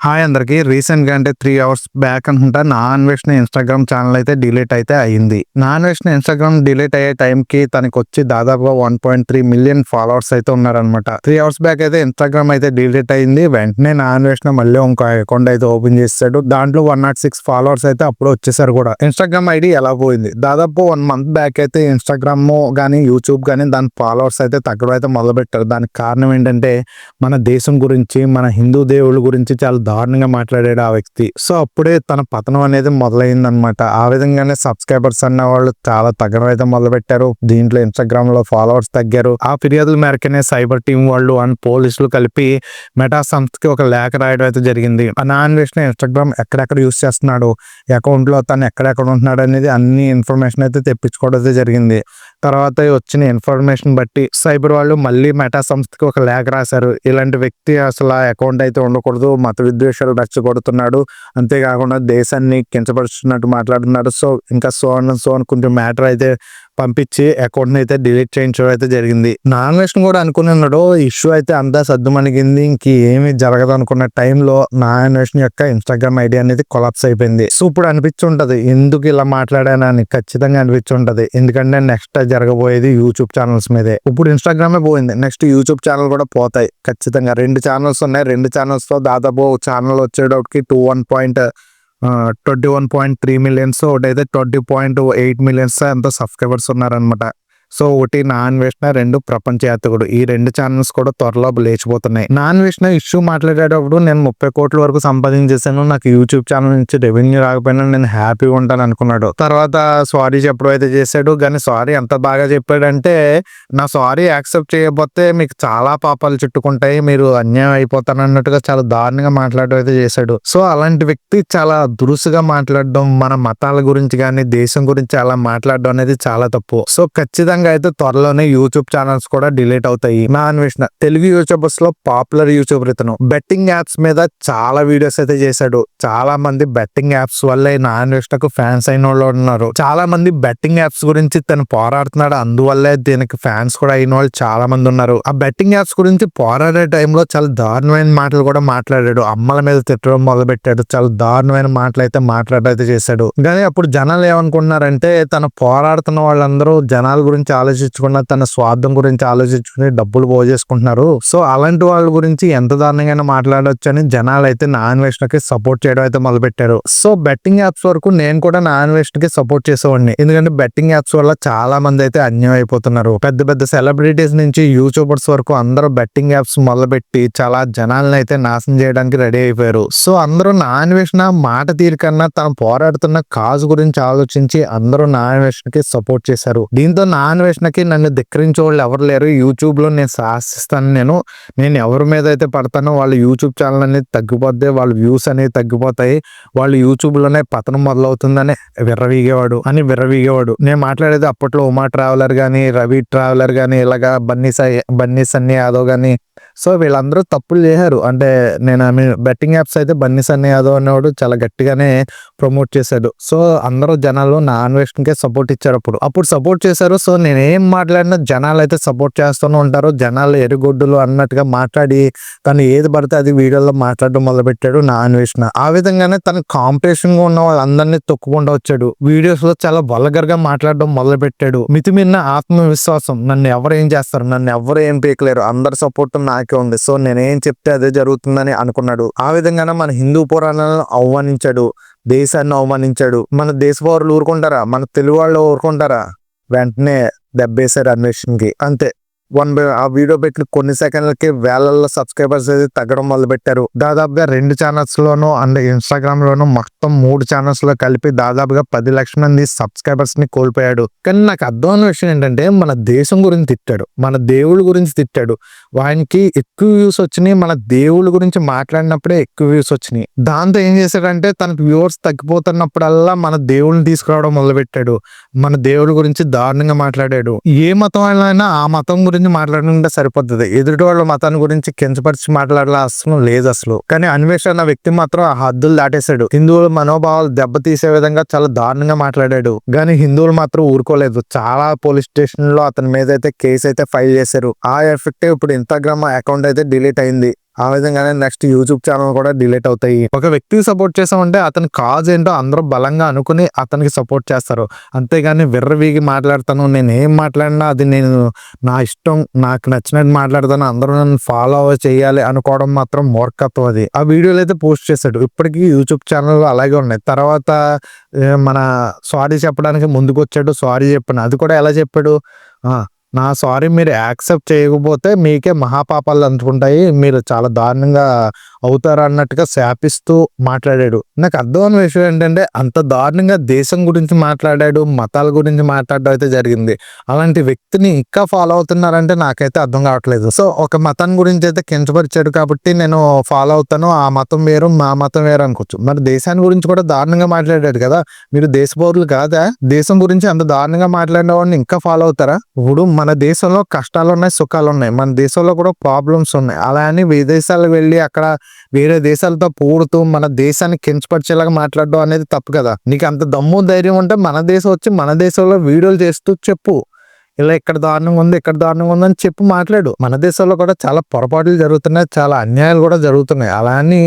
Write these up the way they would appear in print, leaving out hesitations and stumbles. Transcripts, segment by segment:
Hi అందరికి. రీసెంట్‌గా అంటే 3 అవర్స్ బ్యాక్ అనుకుంటా నా అన్వేషణ ఇన్‌స్టాగ్రామ్ ఛానెల్ అయితే డిలీట్ అయితే అయింది. నా అన్వేషణ ఇన్‌స్టాగ్రామ్ డిలీట్ అయ్యే టైంకి తనకొచ్చి దాదాపుగా 1.3 మిలియన్ ఫాలోవర్స్ అయితే ఉన్నారనమాట. 3 అవర్స్ బ్యాక్ అయితే ఇన్‌స్టాగ్రామ్ అయితే డిలీట్ అయింది. వెంటనే నా అన్వేషణ మళ్ళీ ఇంకో అకౌంట్ అయితే ఓపెన్ చేసాడు. దాంట్లో 106 ఫాలోవర్స్ అయితే అప్పుడు వచ్చేసారు కూడా. ఇన్‌స్టాగ్రామ్ ఐడి ఎలా పోయింది? దాదాపు 1 మంత్ బ్యాక్ అయితే ఇన్‌స్టాగ్రామ్ గానీ, యూట్యూబ్ గానీ దాని ఫాలోవర్స్ అయితే తగ్గడం అయితే మొదలుపెట్టారు. దానికి కారణం ఏంటంటే మన దేశం గురించి, మన హిందూ దేవుళ్ళ గురించి చాలా దారుణంగా మాట్లాడాడు ఆ వ్యక్తి. సో అప్పుడే తన పతనం అనేది మొదలైందనమాట. ఆ విధంగానే సబ్స్క్రైబర్స్ అన్న వాళ్ళు చాలా తగ్గడం అయితే మొదలు పెట్టారు. దీంట్లో ఇన్స్టాగ్రామ్ లో ఫాలోవర్స్ తగ్గారు. ఆ ఫిర్యాదుల మేరకనే సైబర్ టీం వాళ్ళు అండ్ పోలీసులు కలిపి మెటా సంస్థకి ఒక లేఖ రాయడం అయితే జరిగింది. నా అన్వేషణ ఇన్స్టాగ్రామ్ ఎక్కడెక్కడ యూస్ చేస్తున్నాడు, అకౌంట్ లో తను ఎక్కడెక్కడ ఉంటున్నాడు అనేది అన్ని ఇన్ఫర్మేషన్ అయితే తెప్పించుకోవడం అయితే జరిగింది. తర్వాత వచ్చిన ఇన్ఫర్మేషన్ బట్టి సైబర్ వాళ్ళు మళ్ళీ మెటా సంస్థకి ఒక లేఖ రాశారు. ఇలాంటి వ్యక్తి అసలు ఆ అకౌంట్ అయితే ఉండకూడదు, మత విద్వేషాలు రెచ్చగొడుతున్నాడు, అంతేకాకుండా దేశాన్ని కించపరుస్తున్నట్టు మాట్లాడుతున్నాడు. సో ఇంకా సో కొంచెం మ్యాటర్ అయితే పంపించి అకౌంట్ అయితే డిలీట్ చేయించడం అయితే జరిగింది. నా అన్వేషణ కూడా అనుకుని ఉన్నాడు ఇష్యూ అయితే అంతా సద్దుమణిగింది, ఇంకేమీ జరగదు అనుకున్న టైంలో నా అన్వేషణ యొక్క ఇన్స్టాగ్రామ్ ఐడి అనేది కొలాప్స్ అయిపోయింది. సో ఇప్పుడు అనిపించుంటది ఎందుకు ఇలా మాట్లాడానని, ఖచ్చితంగా అనిపించుంటది. ఎందుకంటే నెక్స్ట్ జరగబోయేది యూట్యూబ్ ఛానల్స్ మీదే. ఇప్పుడు ఇన్స్టాగ్రామే పోయింది, నెక్స్ట్ యూట్యూబ్ ఛానల్ కూడా పోతాయి ఖచ్చితంగా. 2 ఛానల్స్ ఉన్నాయి. 2 ఛానల్స్ తో దాదాపు ఛానల్ వచ్చేటప్పటికి 21.3 మిలియన్స్, ఒకటైతే 20.8 మిలియన్స్ ఎంతో సబ్స్క్రైబర్స్ ఉన్నారనమాట. సో ఒకటి నా అన్వేషణ, 2 ప్రపంచ యాత్రికుడు. ఈ 2 ఛానల్స్ కూడా త్వరలో లేచిపోతున్నాయి. నా అన్వేషణ ఇష్యూ మాట్లాడేటప్పుడు నేను 30 కోట్ల వరకు సంపాదించేసాను, నాకు యూట్యూబ్ ఛానల్ నుంచి రెవెన్యూ రాకపోయినా నేను హ్యాపీగా ఉంటాను అనుకున్నాడు. తర్వాత సారీ చెప్పడం అయితే చేశాడు. కానీ సారీ ఎంత బాగా చెప్పాడంటే, నా సారీ యాక్సెప్ట్ చేయకపోతే మీకు చాలా పాపాలు చుట్టుకుంటాయి, మీరు అన్యాయం అయిపోతాను అన్నట్టుగా చాలా దారుణంగా మాట్లాడడం అయితే చేశాడు. సో అలాంటి వ్యక్తి చాలా దురుసుగా మాట్లాడడం, మన మతాల గురించి కానీ దేశం గురించి అలా మాట్లాడడం అనేది చాలా తప్పు. సో ఖచ్చితంగా అయితే త్వరలోనే యూట్యూబ్ ఛానల్స్ కూడా డిలీట్ అవుతాయి. నా అన్వేషణ తెలుగు యూట్యూబర్స్ లో పాపులర్ యూట్యూబర్ ఇతను. బెట్టింగ్ యాప్స్ మీద చాలా వీడియోస్ అయితే చేశాడు. చాలా మంది బెట్టింగ్ యాప్స్ వల్లే నా అన్వేషణకు ఫ్యాన్స్ అయిన వాళ్ళు ఉన్నారు. చాలా మంది బెట్టింగ్ యాప్స్ గురించి తను పోరాడుతున్నాడు, అందువల్లే దీనికి ఫ్యాన్స్ కూడా అయిన వాళ్ళు చాలా మంది ఉన్నారు. ఆ బెట్టింగ్ యాప్స్ గురించి పోరాడే టైంలో చాలా దారుణమైన మాటలు కూడా మాట్లాడాడు. అమ్మల మీద తిట్టడం మొదలు పెట్టాడు. చాలా దారుణమైన మాటలు అయితే మాట్లాడైతే చేశాడు. కానీ అప్పుడు జనాలు ఏమనుకుంటున్నారంటే, తను పోరాడుతున్న వాళ్ళందరూ జనాల గురించి ఆలోచించకుండా తన స్వార్థం గురించి ఆలోచించుకుని డబ్బులు పోజేసుకుంటున్నారు. సో అలాంటి వాళ్ళ గురించి ఎంత దారుణంగా మాట్లాడొచ్చు అని జనాలు అయితే నా అన్వేషణకి సపోర్ట్ చేయడం అయితే మొదలు పెట్టారు. సో బెట్టింగ్ యాప్స్ వరకు నేను కూడా నా అన్వేషణకి సపోర్ట్ చేసేవాడిని. ఎందుకంటే బెట్టింగ్ యాప్స్ వల్ల చాలా మంది అయితే అన్యాయం అయిపోతున్నారు. పెద్ద పెద్ద సెలబ్రిటీస్ నుంచి యూట్యూబర్స్ వరకు అందరూ బెట్టింగ్ యాప్స్ మొదలుపెట్టి చాలా జనాలను అయితే నాశనం చేయడానికి రెడీ అయిపోయారు. సో అందరూ నా అన్వేషణ మాట తీరు కన్నా తను పోరాడుతున్న కాజు గురించి ఆలోచించి అందరూ నా అన్వేషణకి సపోర్ట్ చేశారు. దీంతో నా అన్వేషణకి నన్ను ధిక్కరించే వాళ్ళు ఎవరు లేరు. యూట్యూబ్ లో నేను సాహసిస్తాను. నేను ఎవరి మీద అయితే పడతానో వాళ్ళ యూట్యూబ్ ఛానల్ అనేది తగ్గిపోద్ది, వాళ్ళ వ్యూస్ అనేవి తగ్గిపోతాయి, వాళ్ళు యూట్యూబ్ లోనే పతనం మొదలవుతుందని విర్రవీగేవాడు. నేను మాట్లాడేది అప్పట్లో ఉమా ట్రావెలర్ గానీ, రవి ట్రావెలర్ గానీ, ఇలాగా బన్నీ సన్నీ యాదవ్ గానీ, సో వీళ్ళందరూ తప్పులు చేశారు. అంటే నేను బెట్టింగ్ యాప్స్ అయితే బన్నీ సన్నీ యాదవ్ అనేవాడు చాలా గట్టిగానే ప్రమోట్ చేశాడు. సో అందరూ జనాలు నా అన్వేషణకే సపోర్ట్ ఇచ్చారు. అప్పుడు సపోర్ట్ చేశారు. సో నేనేం మాట్లాడినా జనాలు అయితే సపోర్ట్ చేస్తూనే ఉంటారు. జనాలు ఎరుగొడ్డులు అన్నట్టుగా మాట్లాడి తను ఏది పడితే అది వీడియోలో మాట్లాడడం మొదలు పెట్టాడు నా అన్వేషణ. ఆ విధంగానే తన కాంపిటీషన్ గా ఉన్న వాళ్ళందరినీ తొక్కుకుంటూ వచ్చాడు. వీడియోస్ లో చాలా వల్గర్ గా మాట్లాడడం మొదలు పెట్టాడు. మితిమిన్న ఆత్మవిశ్వాసం, నన్ను ఎవరు ఏం చేస్తారు, నన్ను ఎవరు ఏం పీకలేరు, అందరి సపోర్ట్ నాకే ఉంది, సో నేనేం చెప్తే అదే జరుగుతుందని అనుకున్నాడు. ఆ విధంగానే మన హిందూ పురాణాలను అవమానించాడు, దేశాన్ని అవమానించాడు. మన దేశ పౌరులు ఊరుకుంటారా, మన తెలుగు వాళ్ళు ఊరుకుంటారా? వెంటనే దెబ్బేశారు అన్వేషణకి, అంతే. ఆ వీడియో పెట్టిన కొన్ని సెకండ్లకి వేలల్లో సబ్స్క్రైబర్స్ అయితే తగ్గడం మొదలు పెట్టారు. దాదాపుగా 2 ఛానల్స్ లోను అండ్ ఇన్స్టాగ్రామ్ లోను మొత్తం 3 ఛానల్స్ లో కలిపి దాదాపుగా 10 లక్షల మంది సబ్స్క్రైబర్స్ ని కోల్పోయాడు. కానీ నాకు అర్థమైన విషయం ఏంటంటే, మన దేశం గురించి తిట్టాడు, మన దేవుళ్ళ గురించి తిట్టాడు. వానికి ఎక్కువ వ్యూస్ వచ్చినాయి. మన దేవుళ్ళ గురించి మాట్లాడినప్పుడే ఎక్కువ వ్యూస్ వచ్చినాయి. దాంతో ఏం చేశాడంటే, తనకు వ్యూవర్స్ తగ్గిపోతున్నప్పుడల్లా మన దేవుళ్ళని తీసుకురావడం మొదలు పెట్టాడు. మన దేవుడి గురించి దారుణంగా మాట్లాడాడు. ఏ మతం అయినా ఆ మతం గురించి మాట్లాడుకుంటే సరిపోతుంది. ఎదుటి వాళ్ళ మతాన్ని గురించి కించపరిచి మాట్లాడాల అసలు లేదు అసలు. కానీ అన్వేషణ అన్న వ్యక్తి మాత్రం ఆ హద్దులు దాటేశాడు. హిందువుల మనోభావాలు దెబ్బతీసే విధంగా చాలా దారుణంగా మాట్లాడాడు. కానీ హిందువులు మాత్రం ఊరుకోలేదు. చాలా పోలీస్ స్టేషన్ లో అతని మీద అయితే కేసు అయితే ఫైల్ చేశారు. ఆ ఎఫెక్ట్ ఇప్పుడు ఇన్స్టాగ్రామ్ అకౌంట్ అయితే డిలీట్ అయింది. ఆ విధంగానే నెక్స్ట్ యూట్యూబ్ ఛానల్ కూడా డిలీట్ అవుతాయి. ఒక వ్యక్తికి సపోర్ట్ చేసామంటే అతని కాజ్ ఏంటో అందరూ బలంగా అనుకుని అతనికి సపోర్ట్ చేస్తారు. అంతేగాని విర్రవీగి మాట్లాడతాను, నేను ఏం మాట్లాడినా అది నేను నా ఇష్టం, నాకు నచ్చినట్టు మాట్లాడతాను, అందరూ నన్ను ఫాలో చేయాలి అనుకోవడం మాత్రం మూర్ఖత్వం అది. ఆ వీడియోలు అయితే పోస్ట్ చేశాడు. ఇప్పటికీ యూట్యూబ్ ఛానల్ అలాగే ఉన్నాయి. తర్వాత మన సారీ చెప్పడానికి ముందుకొచ్చాడు. సారీ చెప్పాను. అది కూడా ఎలా చెప్పాడు? ఆ! నా సారీ మీరు యాక్సెప్ట్ చేయకపోతే మీకే మహాపాపాలు అంటుకుంటాయి. మీరు చాలా దారుణంగా అవుతారు అన్నట్టుగా శాపిస్తూ మాట్లాడాడు. నాకు అర్థమైన విషయం ఏంటంటే అంత దారుణంగా దేశం గురించి మాట్లాడాడు, మతాల గురించి మాట్లాడడం అయితే జరిగింది. అలాంటి వ్యక్తిని ఇంకా ఫాలో అవుతున్నారంటే నాకైతే అర్థం కావట్లేదు. సో ఒక మతం గురించి అయితే కించపరిచాడు కాబట్టి నేను ఫాలో అవుతాను. ఆ మతం వేరు, మా మతం వేరు అనుకోవచ్చు. మరి దేశాన్ని గురించి కూడా దారుణంగా మాట్లాడాడు కదా! మీరు దేశ పౌరులు కాదా? దేశం గురించి అంత దారుణంగా మాట్లాడిన వాడిని ఇంకా ఫాలో అవుతారా? ఇప్పుడు మన దేశంలో కష్టాలున్నాయి, సుఖాలున్నాయి. మన దేశంలో కూడా ప్రాబ్లమ్స్ ఉన్నాయి. అలా అని విదేశాలకు వెళ్ళి అక్కడ వేరే దేశాలతో పోడుతూ మన దేశాన్ని కించపరిచేలాగా మాట్లాడడం అనేది తప్పు కదా! నీకు అంత దమ్ము ధైర్యం ఉంటే మన దేశం వచ్చి మన దేశంలో వీడియోలు చేస్తూ చెప్పు. ఇలా ఇక్కడ దారుణంగా ఉంది, ఇక్కడ దారుణంగా ఉంది అని చెప్పి మాట్లాడు. మన దేశంలో కూడా చాలా పొరపాట్లు జరుగుతున్నాయి. చాలా అన్యాయాలు కూడా జరుగుతున్నాయి. అలా అని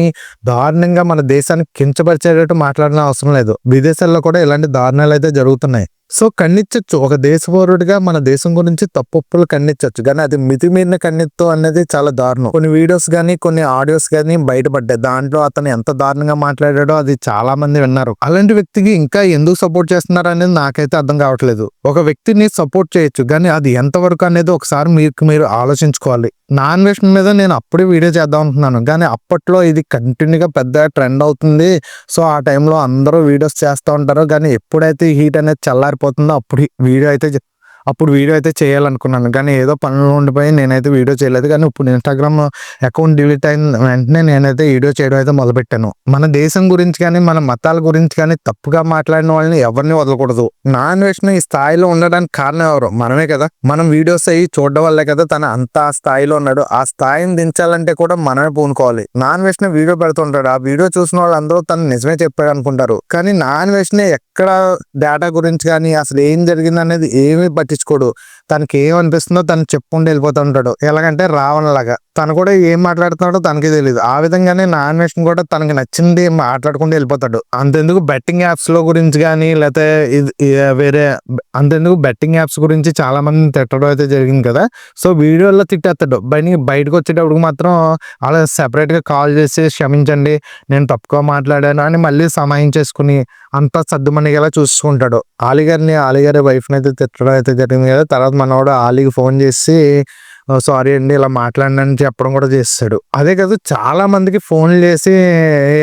దారుణంగా మన దేశాన్ని కించపరిచేటట్టు మాట్లాడిన అవసరం లేదు. విదేశాల్లో కూడా ఇలాంటి దారుణాలు అయితే జరుగుతున్నాయి. సో ఖండించొచ్చు. ఒక దేశ పౌరుడిగా మన దేశం గురించి తప్పొప్పులు ఖండించొచ్చు. కానీ అది మితిమీరిన ఖండిత్వం అనేది చాలా దారుణం. కొన్ని వీడియోస్ గానీ, కొన్ని ఆడియోస్ గానీ బయటపడ్డాయి. దాంట్లో అతను ఎంత దారుణంగా మాట్లాడాడో అది చాలా మంది విన్నారు. అలాంటి వ్యక్తికి ఇంకా ఎందుకు సపోర్ట్ చేస్తున్నారు అనేది నాకైతే అర్థం కావట్లేదు. ఒక వ్యక్తిని సపోర్ట్ చేయొచ్చు, కానీ అది ఎంతవరకు అనేది ఒకసారి మీరు ఆలోచించుకోవాలి. నా అన్వేషణ మీద నేను అప్పుడే వీడియో చేద్దాం అనుకున్నాను. కానీ అప్పట్లో ఇది కంటిన్యూగా పెద్ద ట్రెండ్ అవుతుంది. సో ఆ టైంలో అందరూ వీడియోస్ చేస్తూ ఉంటారు. కానీ ఎప్పుడైతే హీట్ అనేది చల్లారిపోతుందో అప్పుడు వీడియో అయితే చేయాలనుకున్నాను. కానీ ఏదో పనులు ఉండిపోయి నేనైతే వీడియో చేయలేదు. కానీ ఇప్పుడు ఇన్‌స్టాగ్రామ్ అకౌంట్ డిలీట్ అయిన వెంటనే నేనైతే వీడియో చేయడం అయితే మొదలుపెట్టాను. మన దేశం గురించి కానీ, మన మతాల గురించి కానీ తప్పుగా మాట్లాడిన వాళ్ళని ఎవరిని వదలకూడదు. నా అన్వేషణ ఈ స్థాయిలో ఉండడానికి కారణం ఎవరు? మనమే కదా! మనం వీడియోస్ అయ్యి చూడడం వల్లే కదా తను అంత ఆ స్థాయిలో ఉన్నాడు. ఆ స్థాయిని దించాలంటే కూడా మనమే పూనుకోవాలి. నా అన్వేషణ వీడియో పెడుతుంటాడు. ఆ వీడియో చూసిన వాళ్ళందరూ తను నిజమే చెప్పాడు అనుకుంటారు. కానీ నా అన్వేషణ ఎక్కడ డేటా గురించి కానీ అసలు ఏం జరిగింది అనేది ఏమీ పట్టించుకోడు. తనకి ఏమనిపిస్తుందో తను చెప్పుకుంటూ వెళ్ళిపోతూ ఉంటాడు. ఎలాగంటే రావణ్ లాగా. తను కూడా ఏం మాట్లాడుతున్నాడో తనకే తెలియదు. ఆ విధంగానే నా అన్వేషణ కూడా తనకి నచ్చింది మాట్లాడుకుంటూ వెళ్ళిపోతాడు. అంతెందుకు బెట్టింగ్ యాప్స్ లో గురించి కానీ లేకపోతే వేరే అంతెందుకు బెట్టింగ్ యాప్స్ గురించి చాలా మంది తిట్టడం అయితే జరిగింది కదా! సో వీడియోలో తిట్టేస్తాడు. బయటకు వచ్చేటప్పుడు మాత్రం అలా సెపరేట్ గా కాల్ చేసి క్షమించండి, నేను తప్పుగా మాట్లాడాను అని మళ్ళీ సమాయించేసుకుని అంతా సర్దుమణిగేలా చూసుకుంటాడు. ఆలిగారి వైఫ్ని అయితే తిట్టడం అయితే జరిగింది కదా! తర్వాత మనోడు ఆలీకి ఫోన్ చేసి సారీ అండి ఇలా మాట్లాడినని చెప్పడం కూడా చేస్తాడు. అదే కాదు చాలా మందికి ఫోన్లు చేసి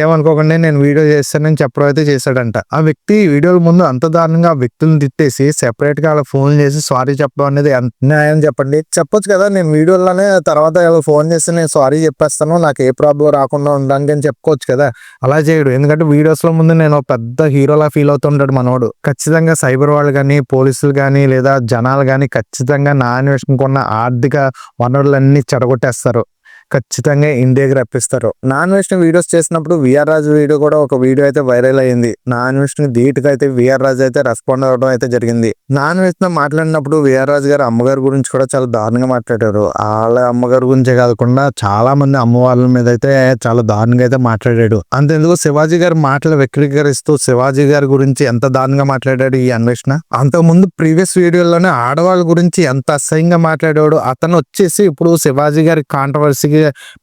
ఏమనుకోకండి నేను వీడియో చేస్తానని చెప్పడం అయితే చేశాడంట. ఆ వ్యక్తి వీడియోల ముందు అంత దారుణంగా ఆ వ్యక్తులను తిట్టేసి సెపరేట్ గా అలా ఫోన్ చేసి సారీ చెప్పడం అనేది ఎంత న్యాయం చెప్పండి? చెప్పొచ్చు కదా, నేను వీడియోలోనే తర్వాత ఫోన్ చేసి నేను సారీ చెప్పేస్తాను, నాకు ఏ ప్రాబ్లం రాకుండా ఉండడానికి అని చెప్పుకోవచ్చు కదా. అలా చేయడు. ఎందుకంటే వీడియోస్ లో ముందు నేను పెద్ద హీరోలా ఫీల్ అవుతుంటాడు మనోడు. ఖచ్చితంగా సైబర్ వాళ్ళు కానీ, పోలీసులు కానీ లేదా జనాలు కానీ ఖచ్చితంగా నా అన్వేషణకున్న ఆర్థిక వనరులన్నీ చెడగొట్టేస్తారు. ఖచ్చితంగా ఇండియాకి రప్పిస్తారు. నా అన్వేషణ వీడియోస్ చేసినప్పుడు విఆర్ రాజు వీడియో కూడా ఒక వీడియో అయితే వైరల్ అయ్యింది. నా అన్వేషణ ధీటుగా అయితే విఆర్ రాజు అయితే రెస్పాండ్ అవ్వడం అయితే జరిగింది. నా అన్వేషణ మాట్లాడినప్పుడు విఆర్ రాజు గారు అమ్మగారి గురించి కూడా చాలా దారుణంగా మాట్లాడారు. వాళ్ళ అమ్మగారి గురించే కాకుండా చాలా మంది అమ్మవాళ్ళ మీద అయితే చాలా దారుణంగా అయితే మాట్లాడాడు. అంతెందుకు శివాజీ గారి మాటలు వ్యక్తీకరిస్తూ శివాజీ గారి గురించి ఎంత దారుణంగా మాట్లాడాడు ఈ అన్వేషణ. అంతకుముందు ప్రీవియస్ వీడియోలోనే ఆడవాళ్ళ గురించి ఎంత అసహ్యంగా మాట్లాడాడు. అతను వచ్చేసి ఇప్పుడు శివాజీ గారి కాంట్రవర్సీకి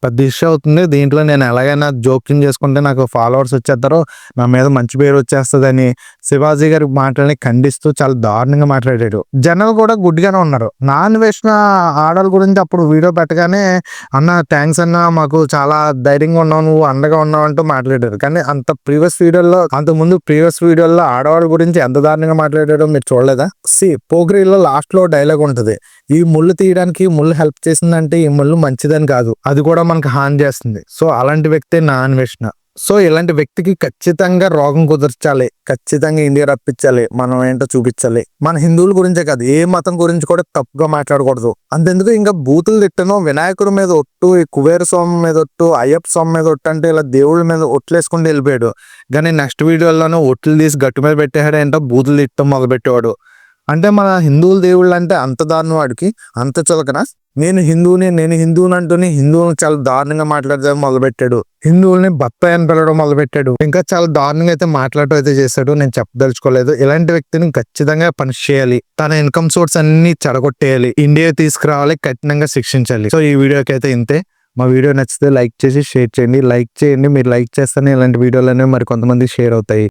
పెద్ద ఇష్యూ అవుతుంది, దీంట్లో నేను ఎలాగైనా జోక్యం చేసుకుంటే నాకు ఫాలోవర్స్ వచ్చేస్తారో, నా మీద మంచి పేరు వచ్చేస్తుందని శివాజీ గారి మాటల్ని ఖండిస్తూ చాలా దారుణంగా మాట్లాడాడు. జనాలు కూడా గుడ్డిగానే ఉన్నారు. నా అన్వేషణ ఆడవాళ్ళ గురించి అప్పుడు వీడియో పెట్టగానే అన్న థ్యాంక్స్ అన్న, మాకు చాలా ధైర్యంగా ఉన్నావు, నువ్వు అండగా ఉన్నావు అంటూ మాట్లాడారు. కానీ అంతకుముందు ప్రీవియస్ వీడియోల్లో ఆడవాళ్ళ గురించి ఎంత దారుణంగా మాట్లాడాడో మీరు చూడలేదా? పోగ్రీలో లాస్ట్ లో డైలాగ్ ఉంటుంది, ఈ ముళ్ళు తీయడానికి ముళ్ళు హెల్ప్ చేసిందంటే ఈ ముళ్ళు మంచిదని కాదు, అది కూడా మనకు హాని చేస్తుంది. సో అలాంటి వ్యక్తే నా అన్వేషణ. సో ఇలాంటి వ్యక్తికి ఖచ్చితంగా రోగం కుదర్చాలి, ఖచ్చితంగా ఇండియా రప్పించాలి, మనం ఏంటో చూపించాలి. మన హిందువుల గురించే కాదు ఏ మతం గురించి కూడా తప్పుగా మాట్లాడకూడదు. అంతెందుకు ఇంకా బూతులు తిట్టను, వినాయకుడి మీద ఒట్టు, ఈ కుబేర స్వామి మీద ఒట్టు, అయ్యప్ప స్వామి మీద ఒట్టు అంటే ఇలా దేవుళ్ళ మీద ఒట్లేసుకుంటూ వెళ్ళిపోయాడు. కానీ నెక్స్ట్ వీడియోలోనే ఒట్లు తీసి గట్టు మీద పెట్టేసాడు, ఏంటో బూతులు తిట్టడం మొదలుపెట్టేవాడు. అంటే మన హిందువుల దేవుళ్ళు అంటే అంత దారుణం వాడికి, అంత చులకన. నేను హిందువుని అంటూనే హిందువులను చాలా దారుణంగా మాట్లాడడం మొదలుపెట్టాడు. హిందువుల్ని బత్తాయి అని పిలవడం మొదలుపెట్టాడు. ఇంకా చాలా దారుణంగా అయితే మాట్లాడటం అయితే చేశాడు. నేను చెప్పదలుచుకోలేదు. ఇలాంటి వ్యక్తిని ఖచ్చితంగా పనిష్ చేయాలి. తన ఇన్కమ్ సోర్స్ అన్ని చెడగొట్టేయాలి. ఇండియా తీసుకురావాలి, కఠినంగా శిక్షించాలి. సో ఈ వీడియోకి అయితే ఇంతే. మా వీడియో నచ్చితే లైక్ చేసి షేర్ చేయండి. లైక్ చేయండి, మీరు లైక్ చేస్తేనే ఇలాంటి వీడియోలు అనేవి మరి కొంతమంది షేర్ అవుతాయి.